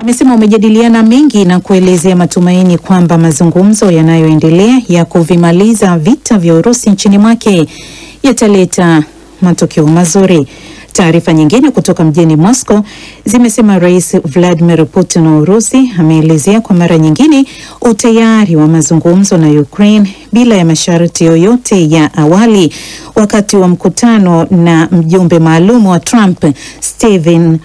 amesema wamejadiliana mengi na kuelezea matumaini kwamba mazungumzo yanayoendelea ya kuvimaliza vita vya Urusi nchini mwake yataleta matokeo mazuri. Taarifa nyingine kutoka mjini Moscow zimesema Rais Vladimir Putin wa Urusi ameelezea kwa mara nyingine utayari wa mazungumzo na Ukraine bila ya masharti yoyote ya awali wakati wa mkutano na mjumbe maalum wa Trump Steve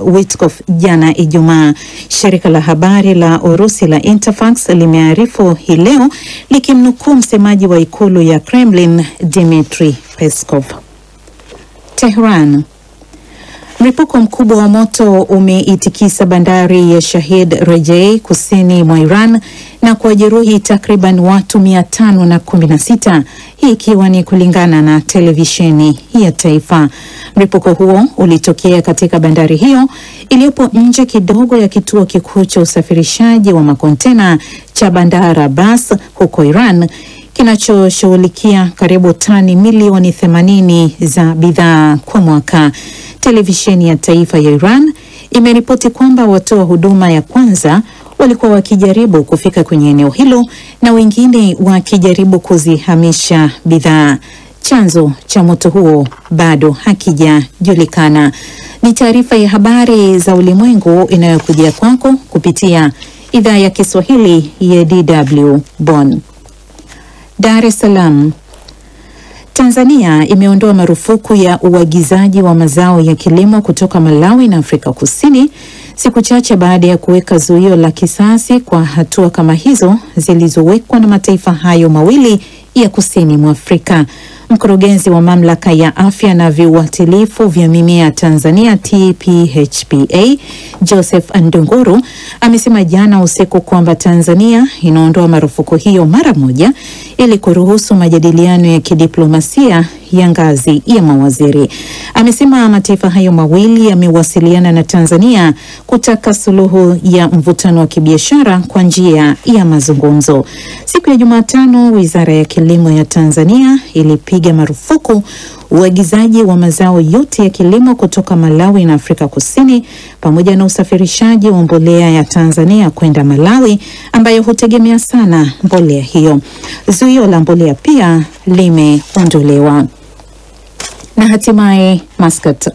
Witkoff jana Ijumaa. Shirika la habari la Urusi la Interfax limearifu hii leo likimnukuu msemaji wa ikulu ya Kremlin Dmitry Peskov. Tehran. Mlipuko mkubwa wa moto umeitikisa bandari ya Shahid Rajai kusini mwa Iran na kuwajeruhi takriban watu 516, hii ikiwa ni kulingana na televisheni ya taifa. Mlipuko huo ulitokea katika bandari hiyo iliyopo nje kidogo ya kituo kikuu cha usafirishaji wa makontena cha Bandar Abbas huko Iran, kinachoshughulikia karibu tani milioni 80 za bidhaa kwa mwaka. Televisheni ya taifa ya Iran imeripoti kwamba watoa huduma ya kwanza walikuwa wakijaribu kufika kwenye eneo hilo na wengine wakijaribu kuzihamisha bidhaa. Chanzo cha moto huo bado hakijajulikana. Ni taarifa ya habari za ulimwengu inayokujia kwako kupitia idhaa ya Kiswahili ya DW Bonn. Dar es Salaam. Tanzania imeondoa marufuku ya uagizaji wa mazao ya kilimo kutoka Malawi na Afrika Kusini siku chache baada ya kuweka zuio la kisasi kwa hatua kama hizo zilizowekwa na mataifa hayo mawili ya kusini mwa Afrika. Mkurugenzi wa mamlaka ya afya na viuatilifu vya mimea Tanzania TPHPA Joseph Ndunguru amesema jana usiku kwamba Tanzania inaondoa marufuku hiyo mara moja ili kuruhusu majadiliano ya kidiplomasia ya ngazi ya mawaziri. Amesema mataifa hayo mawili yamewasiliana na Tanzania kutaka suluhu ya mvutano wa kibiashara kwa njia ya mazungumzo. Siku ya Jumatano, Wizara ya Kilimo ya Tanzania ilipiga marufuku uagizaji wa mazao yote ya kilimo kutoka Malawi na Afrika Kusini pamoja na usafirishaji wa mbolea ya Tanzania kwenda Malawi ambayo hutegemea sana mbolea hiyo. Zuio la mbolea pia limeondolewa. Na hatimaye Muscat.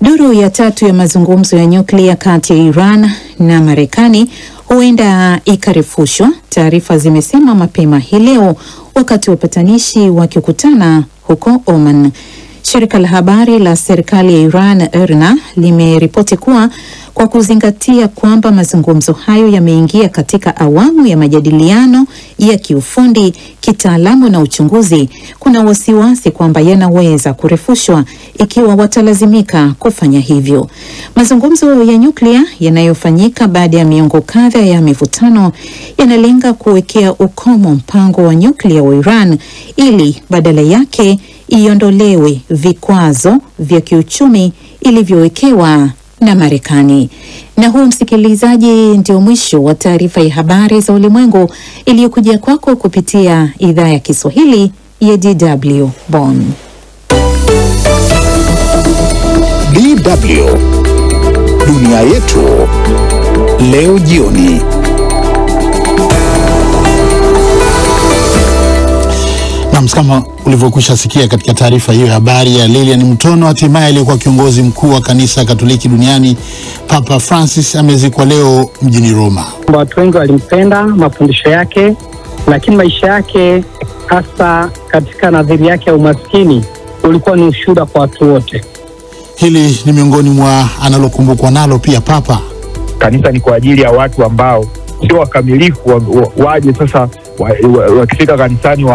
Duru ya tatu ya mazungumzo ya nyuklia kati ya Iran na Marekani huenda ikarefushwa, taarifa zimesema mapema hii leo wakati wapatanishi wakikutana huko Oman. Shirika la habari la serikali ya Iran IRNA limeripoti kuwa kwa kuzingatia kwamba mazungumzo hayo yameingia katika awamu ya majadiliano ya kiufundi, kitaalamu na uchunguzi, kuna wasiwasi kwamba yanaweza kurefushwa ikiwa watalazimika kufanya hivyo. Mazungumzo ya nyuklia yanayofanyika baada ya miongo kadhaa ya mivutano yanalenga kuwekea ukomo mpango wa nyuklia wa Iran ili badala yake iondolewe vikwazo vya kiuchumi ilivyowekewa na Marekani. Na huu, msikilizaji, ndio mwisho wa taarifa ya habari za ulimwengu iliyokuja kwako kupitia idhaa ya Kiswahili ya DW Bonn. DW Dunia Yetu leo jioni. Na kama ulivyokwisha sikia katika taarifa hiyo habari ya Lilian Mtono, hatimaye aliyekuwa kiongozi mkuu wa kanisa Katoliki duniani Papa Francis amezikwa leo mjini Roma. Watu wengi walimpenda mafundisho yake, lakini maisha yake hasa katika nadharia yake ya umaskini ulikuwa ni ushuhuda kwa watu wote. Hili ni miongoni mwa analokumbukwa nalo pia Papa. Kanisa ni kwa ajili ya watu ambao sio wakamilifu, waje sasa wakifika kanisani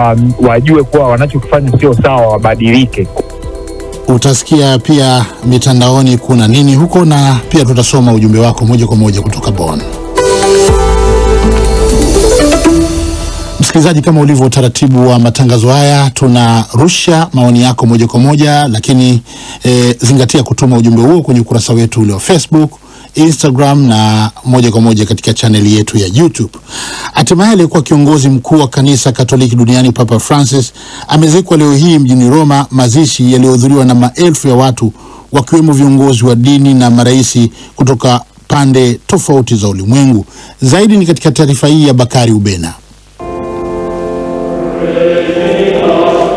wajue kuwa wanachokifanya sio sawa, wabadilike. Utasikia pia mitandaoni kuna nini huko, na pia tutasoma ujumbe wako moja kwa moja kutoka Bonn. Msikilizaji, kama ulivyo utaratibu wa matangazo haya, tunarusha maoni yako moja kwa moja, lakini zingatia kutuma ujumbe huo kwenye ukurasa wetu ule wa Facebook, Instagram na moja kwa moja katika chaneli yetu ya YouTube. Hatimaye aliyekuwa kiongozi mkuu wa kanisa Katoliki duniani Papa Francis amezikwa leo hii mjini Roma, mazishi yaliyohudhuriwa na maelfu ya watu wakiwemo viongozi wa dini na maraisi kutoka pande tofauti za ulimwengu. Zaidi ni katika taarifa hii ya Bakari Ubena.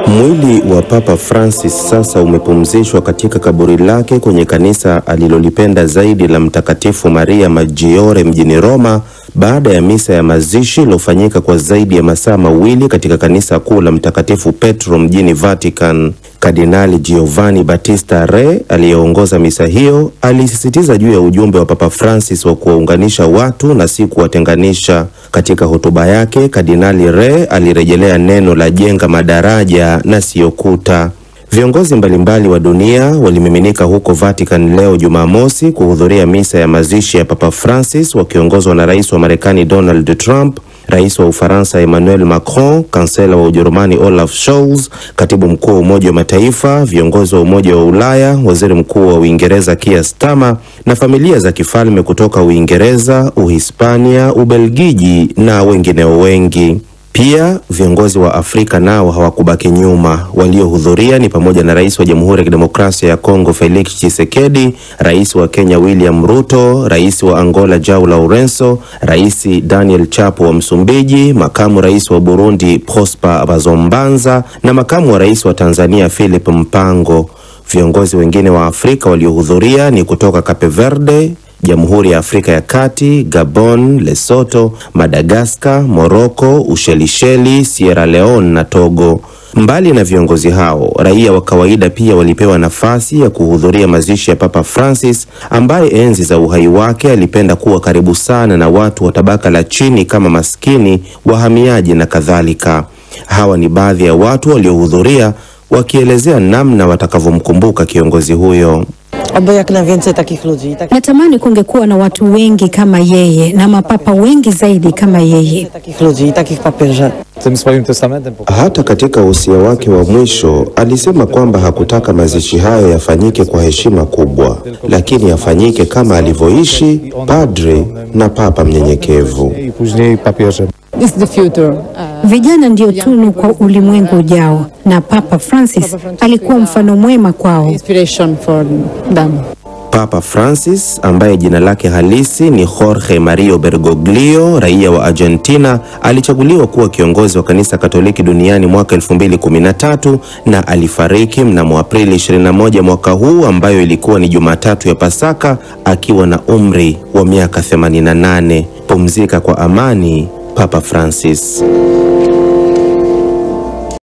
Mwili wa Papa Francis sasa umepumzishwa katika kaburi lake kwenye kanisa alilolipenda zaidi la Mtakatifu Maria Maggiore mjini Roma baada ya misa ya mazishi iliyofanyika kwa zaidi ya masaa mawili katika kanisa kuu la Mtakatifu Petro mjini Vatican. Kardinali Giovanni Battista Re aliyeongoza misa hiyo alisisitiza juu ya ujumbe wa Papa Francis wa kuwaunganisha watu na si kuwatenganisha. Katika hotuba yake, Kardinali Re alirejelea neno la jenga madaraja na sio kuta. Viongozi mbalimbali wa dunia walimiminika huko Vatican leo Jumamosi kuhudhuria misa ya mazishi ya Papa Francis, wakiongozwa na Rais wa Marekani Donald Trump, Rais wa Ufaransa Emmanuel Macron, Kansela wa Ujerumani Olaf Scholz, Katibu Mkuu wa Umoja wa Mataifa, viongozi wa Umoja wa Ulaya, Waziri Mkuu wa Uingereza Keir Starmer na familia za kifalme kutoka Uingereza, Uhispania, Ubelgiji na wengineo wengi. Pia viongozi wa Afrika nao hawakubaki nyuma. Waliohudhuria ni pamoja na Rais wa Jamhuri ya Kidemokrasia ya Kongo Felix Tshisekedi, Rais wa Kenya William Ruto, Rais wa Angola Joao Lourenço, Rais Daniel Chapo wa Msumbiji, Makamu Rais wa Burundi Prosper Bazombanza na Makamu wa Rais wa Tanzania Philip Mpango. Viongozi wengine wa Afrika waliohudhuria ni kutoka Cape Verde, Jamhuri ya Afrika ya Kati, Gabon, Lesotho, Madagascar, Morocco, Ushelisheli, Sierra Leone na Togo. Mbali na viongozi hao, raia wa kawaida pia walipewa nafasi ya kuhudhuria mazishi ya Papa Francis, ambaye enzi za uhai wake alipenda kuwa karibu sana na watu wa tabaka la chini kama maskini, wahamiaji na kadhalika. Hawa ni baadhi ya watu waliohudhuria wakielezea namna watakavyomkumbuka kiongozi huyo. Natamani kungekuwa na watu wengi kama yeye na mapapa wengi zaidi kama yeye. Hata katika usia wake wa mwisho alisema kwamba hakutaka mazishi hayo yafanyike kwa heshima kubwa, lakini yafanyike kama alivyoishi, padre na papa mnyenyekevu. Vijana ndio tunu kwa ulimwengu ujao, na Papa Francis alikuwa mfano mwema kwao. Papa Francis, ambaye jina lake halisi ni Jorge Mario Bergoglio, raia wa Argentina, alichaguliwa kuwa kiongozi wa kanisa Katoliki duniani mwaka 2013 na alifariki mnamo Aprili 21 mwaka huu, ambayo ilikuwa ni Jumatatu ya Pasaka, akiwa na umri wa miaka 88. Pumzika kwa amani, Papa Francis.